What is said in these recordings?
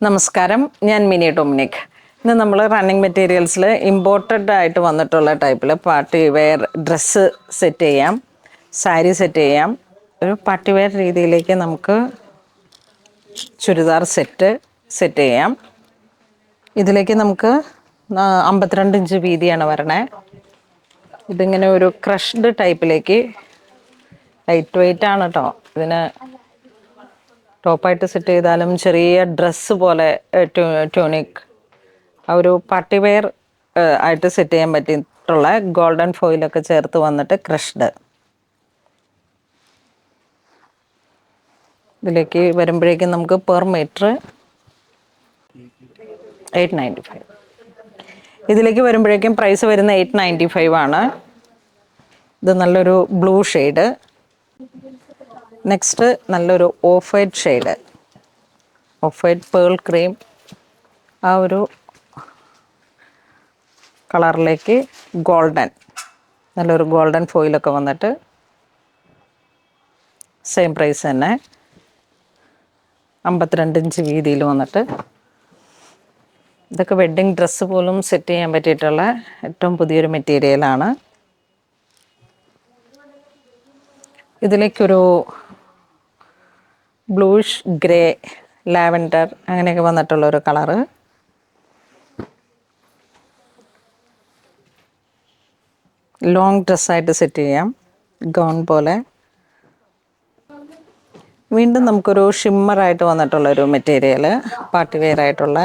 നമസ്കാരം, ഞാൻ mini Dominic. ഇന്ന് നമ്മൾ റണ്ണിങ് മെറ്റീരിയൽസിൽ ഇമ്പോർട്ടഡ് ആയിട്ട് വന്നിട്ടുള്ള ടൈപ്പിൽ പാർട്ടി വെയർ ഡ്രസ്സ് സെറ്റ് ചെയ്യാം, സാരി സെറ്റ് ചെയ്യാം. ഒരു പാർട്ടി വെയർ രീതിയിലേക്ക് നമുക്ക് ചുരിദാർ സെറ്റ് ചെയ്യാം. ഇതിലേക്ക് നമുക്ക് 52 ഇഞ്ച് വീതിയാണ് വരണേ. ഇതിങ്ങനെ ഒരു ക്രഷ്ഡ് ടൈപ്പിലേക്ക്, ലൈറ്റ് വെയിറ്റ് ആണ് കേട്ടോ. ഇതിന് ടോപ്പായിട്ട് സെറ്റ് ചെയ്താലും ചെറിയ ഡ്രസ്സ് പോലെ ട്യൂണിക് ആ ഒരു പാർട്ടി വെയർ ആയിട്ട് സെറ്റ് ചെയ്യാൻ പറ്റിയിട്ടുള്ള ഗോൾഡൻ ഫോയിലൊക്കെ ചേർത്ത് വന്നിട്ട് ക്രഷ്ഡ്. ഇതിലേക്ക് വരുമ്പോഴേക്കും നമുക്ക് പെർ മീറ്റർ 895. ഇതിലേക്ക് വരുമ്പോഴേക്കും പ്രൈസ് വരുന്ന 895 ആണ്. ഇത് നല്ലൊരു ബ്ലൂ ഷെയ്ഡ്. നെക്സ്റ്റ് നല്ലൊരു of white shade, of white pearl cream, ആ ഒരു കളറിലേക്ക് ഗോൾഡൻ, നല്ലൊരു ഗോൾഡൻ ഫോയിലൊക്കെ വന്നിട്ട് സെയിം പ്രൈസ് തന്നെ. 52 ഇഞ്ച് വീതിയിൽ വന്നിട്ട് ഇതൊക്കെ വെഡ്ഡിങ് ഡ്രസ്സ് പോലും സെറ്റ് ചെയ്യാൻ പറ്റിയിട്ടുള്ള ഏറ്റവും പുതിയൊരു മെറ്റീരിയലാണ്. ഇതിലേക്കൊരു ബ്ലൂഷ് ഗ്രേ, ലാവൻഡർ അങ്ങനെയൊക്കെ വന്നിട്ടുള്ളൊരു കളറ്. ലോങ് ഡ്രസ്സായിട്ട് സെറ്റ് ചെയ്യാം, ഗൗൺ പോലെ. വീണ്ടും നമുക്കൊരു ഷിമ്മറായിട്ട് വന്നിട്ടുള്ളൊരു മെറ്റീരിയൽ, പാർട്ടി വെയർ ആയിട്ടുള്ള.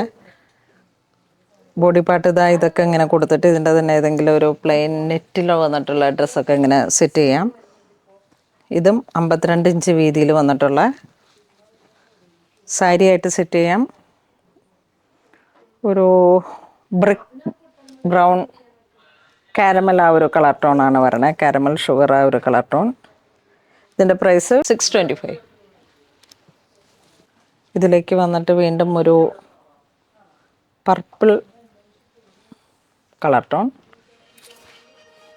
ബോഡി പാർട്ട് ഇതൊക്കെ ഇങ്ങനെ കൊടുത്തിട്ട് ഇതിൻ്റെ തന്നെ ഏതെങ്കിലും ഒരു പ്ലെയിൻ നെറ്റിലോ വന്നിട്ടുള്ള ഡ്രസ്സൊക്കെ ഇങ്ങനെ സെറ്റ് ചെയ്യാം. ഇതും 52 ഇഞ്ച് വീതിയിൽ വന്നിട്ടുള്ള സാരി ആയിട്ട് സെറ്റ് ചെയ്യാം. ഒരു ബ്രിക്ക് ബ്രൗൺ കാരമൽ ആ ഒരു കളർ ടോണാണ് വരണേ, കാരമൽ ഷുഗർ ആ ഒരു കളർ ടോൺ. ഇതിൻ്റെ പ്രൈസ് 625. ഇതിലേക്ക് വന്നിട്ട് വീണ്ടും ഒരു പർപ്പിൾ കളർ ടോൺ,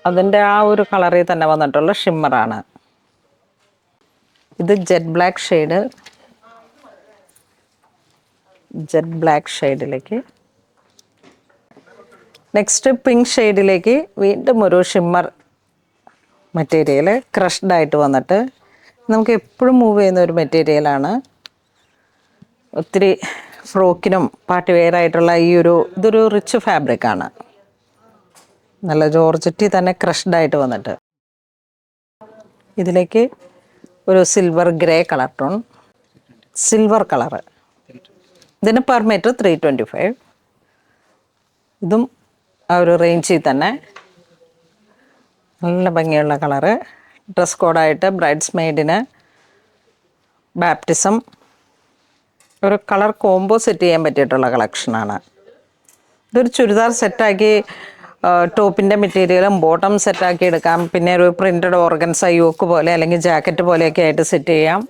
അതിൻ്റെ ആ ഒരു കളറിൽ തന്നെ വന്നിട്ടുള്ള ഷിമ്മറാണ്. ഇത് ജെറ്റ് ബ്ലാക്ക് ഷെയ്ഡിലേക്ക്. നെക്സ്റ്റ് പിങ്ക് ഷെയ്ഡിലേക്ക് വീണ്ടും ഒരു ഷിമ്മർ മെറ്റീരിയൽ, ക്രഷ്ഡായിട്ട് വന്നിട്ട്. നമുക്ക് എപ്പോഴും മൂവ് ചെയ്യുന്ന ഒരു മെറ്റീരിയലാണ്. ഒത്തിരി ഫ്രോക്കിനും പാർട്ടി വെയർ ആയിട്ടുള്ള ഇതൊരു റിച്ച് ഫാബ്രിക്കാണ്. നല്ല ജോർജറ്റി തന്നെ ക്രഷ്ഡായിട്ട് വന്നിട്ട് ഇതിലേക്ക് ഒരു silver grey colour tone, silver colour. ഇതിന് പെർ മീറ്റർ 325. ഇതും ആ ഒരു റേഞ്ചിൽ തന്നെ നല്ല ഭംഗിയുള്ള കളറ്. ഡ്രസ് കോഡായിട്ട് ബ്രൈഡ്സ് മെയ്ഡിന്, ബാപ്റ്റിസം ഒരു കളർ കോംബോ സെറ്റ് ചെയ്യാൻ പറ്റിയിട്ടുള്ള കളക്ഷനാണ്. ഇതൊരു ചുരിദാർ സെറ്റാക്കി ടോപ്പിൻ്റെ മെറ്റീരിയലും ബോട്ടം സെറ്റാക്കി എടുക്കാം. പിന്നെ ഒരു പ്രിൻറ്റഡ് ഓർഗൻസ യോക്ക് പോലെ അല്ലെങ്കിൽ ജാക്കറ്റ് പോലെയൊക്കെ ആയിട്ട് സെറ്റ് ചെയ്യാം.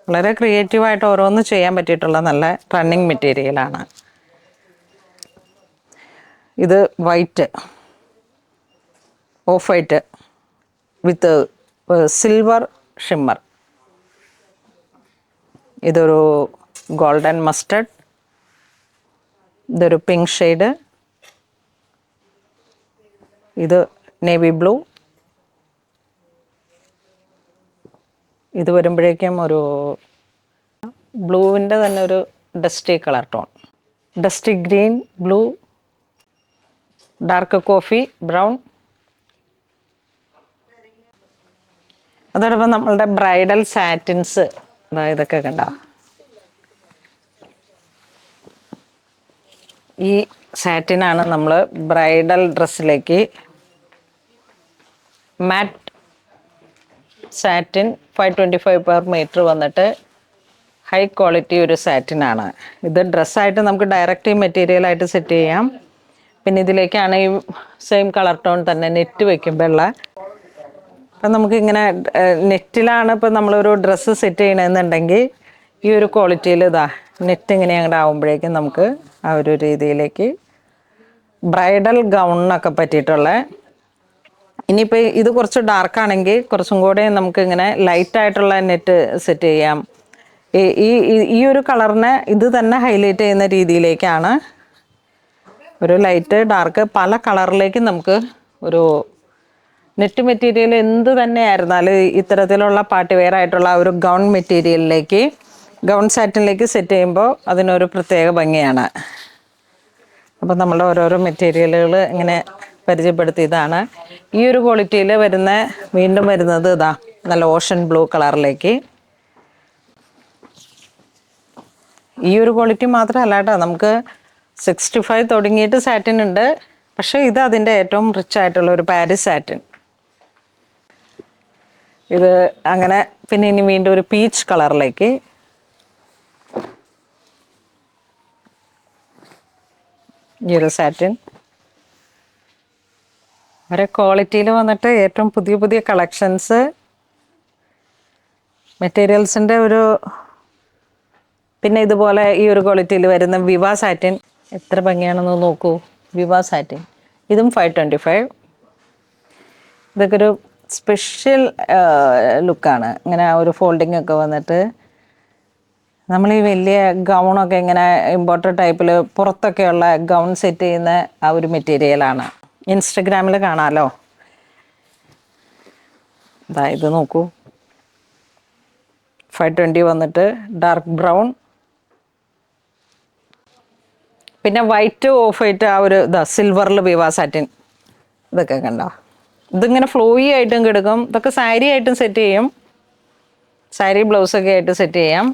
വളരെ ക്രിയേറ്റീവായിട്ട് ഓരോന്ന് ചെയ്യാൻ പറ്റിയിട്ടുള്ള നല്ല റണ്ണിങ് മെറ്റീരിയലാണ്. ഇത് വൈറ്റ്, ഓഫ് വൈറ്റ് വിത്ത് സിൽവർ ഷിമ്മർ. ഇതൊരു ഗോൾഡൻ മസ്റ്റർഡ്, ഇതൊരു പിങ്ക് ഷെയ്ഡ്, ഇത് നേവി ബ്ലൂ. ഇത് വരുമ്പോഴേക്കും ഒരു ബ്ലൂവിൻ്റെ തന്നെ ഒരു dusty colour tone, dusty green, blue, dark coffee brown. അതോടൊപ്പം നമ്മളുടെ ബ്രൈഡൽ സാറ്റിൻസ് ഇതൊക്കെ കണ്ട. ഈ സാറ്റിനാണ് നമ്മൾ ബ്രൈഡൽ ഡ്രസ്സിലേക്ക്, മാറ്റ് സാറ്റിൻ 525 പെർ മീറ്റർ വന്നിട്ട് ഹൈ ക്വാളിറ്റി ഒരു സാറ്റിനാണ്. ഇത് ഡ്രസ്സായിട്ട് നമുക്ക് ഡയറക്റ്റ് മെറ്റീരിയലായിട്ട് സെറ്റ് ചെയ്യാം. പിന്നെ ഇതിലേക്കാണ് ഈ സെയിം കളർ ടോൺ തന്നെ നെറ്റ് വയ്ക്കുമ്പോഴുള്ള. അപ്പം നമുക്കിങ്ങനെ നെറ്റിലാണ് ഇപ്പം നമ്മളൊരു ഡ്രസ്സ് സെറ്റ് ചെയ്യണമെന്നുണ്ടെങ്കിൽ ഈ ഒരു ക്വാളിറ്റിയിൽ നെറ്റ് ഇങ്ങനെ അങ്ങോട്ട് ആകുമ്പോഴേക്കും നമുക്ക് ആ ഒരു രീതിയിലേക്ക് ബ്രൈഡൽ ഗൗണിനൊക്കെ പറ്റിയിട്ടുള്ള. ഇനിയിപ്പോൾ ഇത് കുറച്ച് ഡാർക്കാണെങ്കിൽ കുറച്ചും കൂടെ നമുക്കിങ്ങനെ ലൈറ്റായിട്ടുള്ള നെറ്റ് സെറ്റ് ചെയ്യാം. ഈ ഒരു കളറിനെ ഇത് തന്നെ ഹൈലൈറ്റ് ചെയ്യുന്ന രീതിയിലേക്കാണ് ഒരു ലൈറ്റ് ഡാർക്ക് പല കളറിലേക്കും നമുക്ക് ഒരു നെറ്റ് മെറ്റീരിയൽ എന്ത് തന്നെ ആയിരുന്നാലും ഇത്തരത്തിലുള്ള പാർട്ടി വെയർ ആയിട്ടുള്ള ഒരു ഗൗൺ മെറ്റീരിയലിലേക്ക് ഗൗൺ സാറ്റിനിലേക്ക് സെറ്റ് ചെയ്യുമ്പോൾ അതിനൊരു പ്രത്യേക ഭംഗിയാണ്. അപ്പോൾ നമ്മളുടെ ഓരോരോ മെറ്റീരിയലുകൾ ഇങ്ങനെ പരിചയപ്പെടുത്തിയതാണ്. ഈ ഒരു ക്വാളിറ്റിയിൽ വീണ്ടും വരുന്നത് ഇതാ നല്ല ഓഷൻ ബ്ലൂ കളറിലേക്ക്. ഈ ഒരു ക്വാളിറ്റി മാത്രമല്ല കേട്ടോ, നമുക്ക് 65 തുടങ്ങിയിട്ട് സാറ്റിൻ ഉണ്ട്. പക്ഷേ ഇത് അതിൻ്റെ ഏറ്റവും റിച്ച് ആയിട്ടുള്ള ഒരു പാരീസ് സാറ്റിൻ. ഇത് അങ്ങനെ പിന്നെ ഇനി വീണ്ടും ഒരു പീച്ച് കളറിലേക്ക്. ഈ ഒരു സാറ്റിൻ ഒരേ ക്വാളിറ്റിയിൽ വന്നിട്ട് ഏറ്റവും പുതിയ പുതിയ കളക്ഷൻസ് മെറ്റീരിയൽസിൻ്റെ പിന്നെ ഇതുപോലെ ഈ ഒരു ക്വാളിറ്റിയിൽ വരുന്ന വിവ സാറ്റിൻ എത്ര ഭംഗിയാണെന്ന് നോക്കൂ. വിവ സാറ്റിൻ ഇതും 525. ഇതൊക്കെ ഒരു സ്പെഷ്യൽ ലുക്കാണ്. ഇങ്ങനെ ഒരു ഫോൾഡിംഗ് ഒക്കെ വന്നിട്ട് നമ്മൾ ഈ വലിയ ഗൗണൊക്കെ ഇങ്ങനെ ഇമ്പോർട്ടഡ് ടൈപ്പിൽ പുറത്തൊക്കെയുള്ള ഗൗൺ സെറ്റ് ചെയ്യുന്ന ആ ഒരു മെറ്റീരിയലാണ്. ഇൻസ്റ്റഗ്രാമിൽ കാണാമല്ലോ. ഇത് നോക്കൂ, 520 വന്നിട്ട് ഡാർക്ക് ബ്രൗൺ, പിന്നെ വൈറ്റ് ഓഫ് വൈറ്റ് ആ ഒരു സിൽവറിൽ വിവ സാറ്റിൻ. ഇതൊക്കെ കണ്ടോ, ഇതിങ്ങനെ ഫ്ലോയി ആയിട്ടും കിടക്കും. ഇതൊക്കെ സാരി ആയിട്ടും സെറ്റ് ചെയ്യും, സാരി ബ്ലൗസൊക്കെ ആയിട്ട് സെറ്റ് ചെയ്യാം.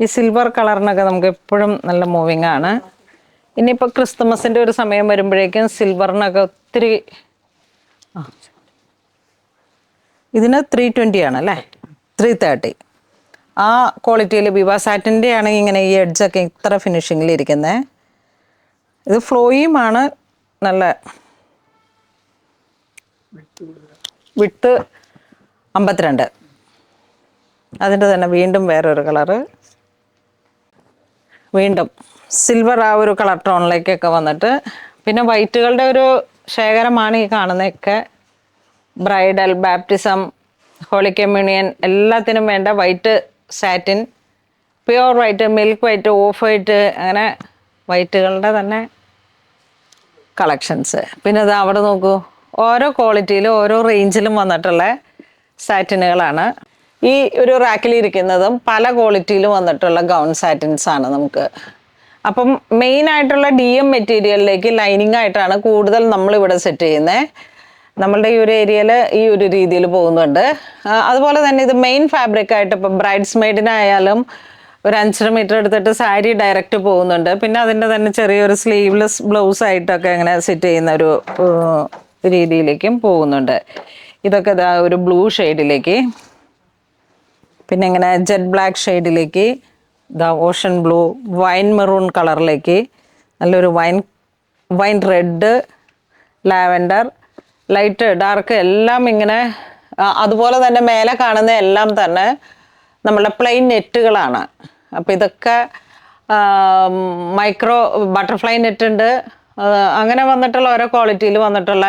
ഈ സിൽവർ കളറിനൊക്കെ നമുക്ക് എപ്പോഴും നല്ല മൂവിങ് ആണ്. ഇനിയിപ്പോൾ ക്രിസ്തുമസിൻ്റെ ഒരു സമയം വരുമ്പോഴേക്കും സിൽവറിനൊക്കെ ഒത്തിരി ഇതിന് 320 ആണല്ലേ, 330. ആ ക്വാളിറ്റിയിൽ വിവ സാറ്റിൻ്റെ ആണെങ്കിൽ ഇങ്ങനെ ഈ എഡ്ജൊക്കെ ഇത്ര ഫിനിഷിങ്ങിൽ ഇരിക്കുന്നത്. ഇത് ഫ്ലോയിയുമാണ്, നല്ല വിട്ട് 52. അതിൻ്റെ തന്നെ വീണ്ടും വേറൊരു കളറ്, വീണ്ടും സിൽവർ ആ ഒരു കളർ ടോണിലേക്കൊക്കെ വന്നിട്ട് പിന്നെ വൈറ്റുകളുടെ ഒരു ശേഖരമാണ് ഈ കാണുന്നതൊക്കെ. ബ്രൈഡൽ, ബാപ്റ്റിസം, ഹോളി കമ്മ്യൂണിയൻ എല്ലാത്തിനും വേണ്ട white satin, pure white, milk white, off white, അങ്ങനെ വൈറ്റുകളുടെ തന്നെ കളക്ഷൻസ്. പിന്നെ ഇത് അവിടെ നോക്കൂ, ഓരോ ക്വാളിറ്റിയിലും ഓരോ റേഞ്ചിലും വന്നിട്ടുള്ള സാറ്റിനുകളാണ്. ഈ ഒരു റാക്കിൽ ഇരിക്കുന്നതും പല ക്വാളിറ്റിയിലും വന്നിട്ടുള്ള ഗൗൺ സാറ്റിൻസ് ആണ് നമുക്ക്. അപ്പം മെയിൻ ആയിട്ടുള്ള DM മെറ്റീരിയലിലേക്ക് ലൈനിങ് ആയിട്ടാണ് കൂടുതൽ നമ്മളിവിടെ സെറ്റ് ചെയ്യുന്നത്. നമ്മളുടെ ഈ ഒരു ഏരിയയിൽ ഈ ഒരു രീതിയിൽ പോകുന്നുണ്ട്. അതുപോലെ തന്നെ ഇത് മെയിൻ ഫാബ്രിക് ആയിട്ട് ഇപ്പം ബ്രൈഡ്സ് മെയ്ഡിനായാലും ഒരു 5.5 മീറ്റർ എടുത്തിട്ട് സാരി ഡയറക്റ്റ് പോകുന്നുണ്ട്. പിന്നെ അതിൻ്റെ തന്നെ ചെറിയൊരു സ്ലീവ്ലെസ് ബ്ലൗസ് ആയിട്ടൊക്കെ അങ്ങനെ സെറ്റ് ചെയ്യുന്ന ഒരു രീതിയിലേക്കും പോകുന്നുണ്ട്. ഇതൊക്കെ ഇതാ ഒരു ബ്ലൂ ഷെയ്ഡിലേക്ക്, പിന്നെ ഇങ്ങനെ ജെറ്റ് ബ്ലാക്ക് ഷെയ്ഡിലേക്ക്, ഇതാ ഓഷൻ ബ്ലൂ, വൈൻ മെറൂൺ കളറിലേക്ക്, നല്ലൊരു wine red, lavender, light, dark എല്ലാം ഇങ്ങനെ. അതുപോലെ തന്നെ മേലെ കാണുന്ന എല്ലാം തന്നെ നമ്മളുടെ പ്ലെയിൻ നെറ്റുകളാണ്. അപ്പോൾ ഇതൊക്കെ മൈക്രോ ബട്ടർഫ്ലൈ നെറ്റ് ഉണ്ട്. അങ്ങനെ വന്നിട്ടുള്ള ഓരോ ക്വാളിറ്റിയിൽ വന്നിട്ടുള്ള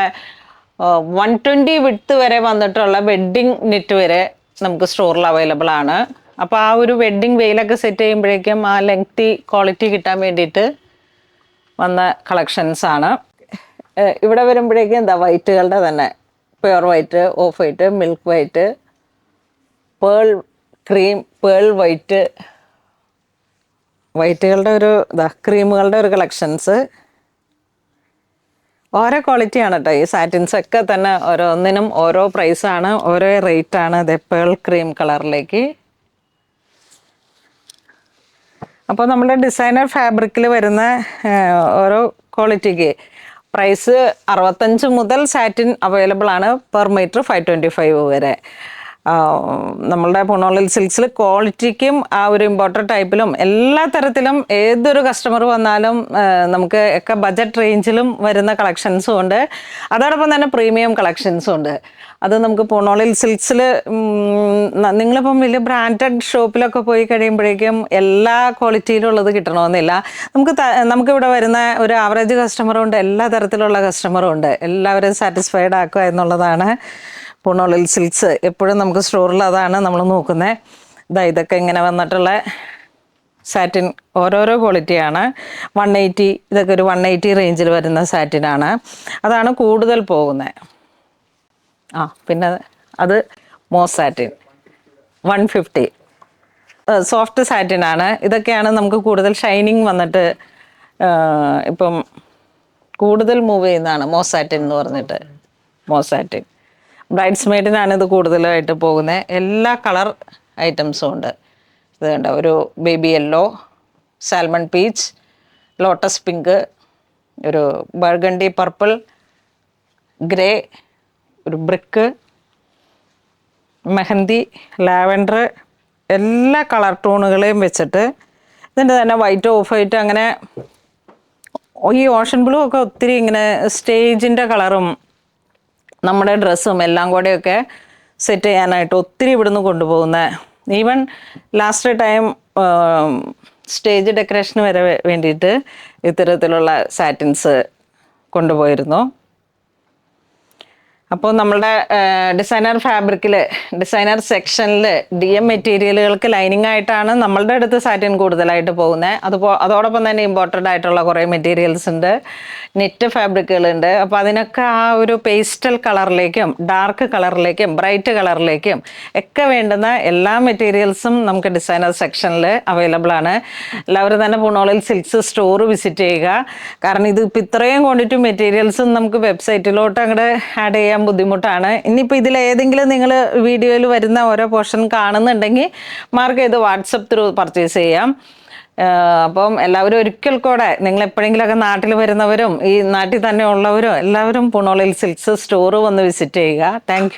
120 വിഡ്ത്ത് വരെ വന്നിട്ടുള്ള വെഡ്ഡിങ് നെറ്റ് വരെ നമുക്ക് സ്റ്റോറിൽ അവൈലബിൾ ആണ്. അപ്പോൾ ആ ഒരു വെഡ്ഡിങ് വെയിലൊക്കെ സെറ്റ് ചെയ്യുമ്പോഴേക്കും ആ ലെങ്തി ക്വാളിറ്റി കിട്ടാൻ വേണ്ടിയിട്ട് വന്ന കളക്ഷൻസ് ആണ്. ഇവിടെ വരുമ്പോഴേക്കും എന്താ വൈറ്റുകളുടെ തന്നെ pure white, off white, milk white, pearl cream, pearl white, വൈറ്റുകളുടെ ഒരു ക്രീമുകളുടെ ഒരു കളക്ഷൻസ്. ഓരോ ക്വാളിറ്റിയാണ് കേട്ടോ. ഈ സാറ്റിൻസ് ഒക്കെ തന്നെ ഓരോന്നിനും ഓരോ പ്രൈസാണ്, ഓരോ റേറ്റാണ്. ഇത് പേൾ ക്രീം കളറിലേക്ക്. അപ്പോൾ നമ്മുടെ ഡിസൈനർ ഫാബ്രിക്കിൽ വരുന്ന ഓരോ ക്വാളിറ്റിക്ക് പ്രൈസ് 65 മുതൽ സാറ്റിൻ അവൈലബിൾ ആണ്. പെർ മീറ്റർ 525 വരെ. നമ്മളുടെ പൂണോളിൽ സിൽക്സിൽ ക്വാളിറ്റിക്കും ആ ഒരു ഇമ്പോർട്ടൻ്റ് ടൈപ്പിലും എല്ലാ തരത്തിലും ഏതൊരു കസ്റ്റമർ വന്നാലും നമുക്ക് ഒക്കെ ബജറ്റ് റേഞ്ചിലും വരുന്ന കളക്ഷൻസും ഉണ്ട്. അതോടൊപ്പം തന്നെ പ്രീമിയം കളക്ഷൻസും ഉണ്ട്. അത് നമുക്ക് പൂണോളിൽ സിൽക്സിൽ നിങ്ങളിപ്പം വലിയ ബ്രാൻഡഡ് ഷോപ്പിലൊക്കെ പോയി കഴിയുമ്പോഴേക്കും എല്ലാ ക്വാളിറ്റിയിലുള്ളത് കിട്ടണമെന്നില്ല. നമുക്കിവിടെ വരുന്ന ഒരു ആവറേജ് കസ്റ്റമറും ഉണ്ട്, എല്ലാ തരത്തിലുള്ള കസ്റ്റമറും ഉണ്ട്. എല്ലാവരും സാറ്റിസ്ഫൈഡ് ആക്കുക എന്നുള്ളതാണ് പൂണോളിൽ സിൽക്സ്. എപ്പോഴും നമുക്ക് സ്റ്റോറിൽ അതാണ് നമ്മൾ നോക്കുന്നത്. ഇതൊക്കെ ഇങ്ങനെ വന്നിട്ടുള്ള സാറ്റിൻ ഓരോരോ ക്വാളിറ്റിയാണ്. 180 ഇതൊക്കെ ഒരു 180 റേഞ്ചിൽ വരുന്ന സാറ്റിനാണ്. അതാണ് കൂടുതൽ പോകുന്നത്. പിന്നെ അത് മോസ് സാറ്റിൻ 150 സോഫ്റ്റ് സാറ്റിനാണ്. ഇതൊക്കെയാണ് നമുക്ക് കൂടുതൽ ഷൈനിങ് വന്നിട്ട് ഇപ്പം കൂടുതൽ മൂവ് ചെയ്യുന്നതാണ് മോസ് സാറ്റിൻ എന്ന് പറഞ്ഞിട്ട്. മോസ് സാറ്റിൻ ബ്രൈഡ്സ് മെയ്ഡിനാണ് ഇത് കൂടുതലായിട്ട് പോകുന്നത്. എല്ലാ കളർ ഐറ്റംസും ഉണ്ട്. ഇത് കണ്ട ഒരു baby yellow, salmon peach, lotus pink, ഒരു ബർഗണ്ടി പർപ്പിൾ, ഗ്രേ, ഒരു ബ്രിക്ക്, മെഹന്തി, ലാവൻഡർ, എല്ലാ കളർ ടോണുകളെയും വെച്ചിട്ട് ഇതിൻ്റെ തന്നെ വൈറ്റ്, ഓഫ് വൈറ്റ്, അങ്ങനെ ഈ ഓഷൻ ബ്ലൂ ഒക്കെ ഒത്തിരി ഇങ്ങനെ സ്റ്റേജിൻ്റെ കളറും നമ്മുടെ ഡ്രസ്സും എല്ലാം കൂടെയൊക്കെ സെറ്റ് ചെയ്യാനായിട്ട് ഒത്തിരി ഇവിടുന്ന് കൊണ്ടുപോകുന്ന, ഈവൻ ലാസ്റ്റ് ടൈം സ്റ്റേജ് ഡെക്കറേഷന് വരെ വേണ്ടിയിട്ട് ഇത്തരത്തിലുള്ള സാറ്റിൻസ് കൊണ്ടുപോയിരുന്നു. അപ്പോൾ നമ്മളുടെ ഡിസൈനർ ഫാബ്രിക്കിൽ, ഡിസൈനർ സെക്ഷനിൽ DM മെറ്റീരിയലുകൾക്ക് ലൈനിങ് ആയിട്ടാണ് നമ്മളുടെ അടുത്ത് സാറ്റിൻ കൂടുതലായിട്ട് പോകുന്നത്. അതോടൊപ്പം തന്നെ ഇമ്പോർട്ടഡ് ആയിട്ടുള്ള കുറേ മെറ്റീരിയൽസ് ഉണ്ട്, നെറ്റ് ഫാബ്രിക്കുകളുണ്ട്. അപ്പോൾ അതിനൊക്കെ ആ ഒരു പേസ്റ്റൽ കളറിലേക്കും ഡാർക്ക് കളറിലേക്കും ബ്രൈറ്റ് കളറിലേക്കും ഒക്കെ വേണ്ടുന്ന എല്ലാ മെറ്റീരിയൽസും നമുക്ക് ഡിസൈനർ സെക്ഷനിൽ അവൈലബിൾ ആണ്. എല്ലാവരും തന്നെ പുണോളിൽ സിൽക്സ് സ്റ്റോർ വിസിറ്റ് ചെയ്യുക. കാരണം ഇത് ഇപ്പം ഇത്രയും ക്വാണ്ടിറ്റി മെറ്റീരിയൽസും നമുക്ക് വെബ്സൈറ്റിലോട്ട് അങ്ങോട്ട് ആഡ് ചെയ്യാൻ ബുദ്ധിമുട്ടാണ്. ഇനിയിപ്പോൾ ഇതിലേതെങ്കിലും നിങ്ങൾ വീഡിയോയിൽ വരുന്ന ഓരോ പോർഷൻ കാണുന്നുണ്ടെങ്കിൽ മാർക്ക് ചെയ്ത് വാട്സപ്പ് ത്രൂ പർച്ചേസ് ചെയ്യാം. അപ്പം എല്ലാവരും ഒരിക്കൽ കൂടെ, നിങ്ങൾ എപ്പോഴെങ്കിലുമൊക്കെ നാട്ടിൽ വരുന്നവരും ഈ നാട്ടിൽ തന്നെ ഉള്ളവരും എല്ലാവരും പുണോളിൽ സിൽക്സ് സ്റ്റോർ വന്ന് വിസിറ്റ് ചെയ്യുക. താങ്ക്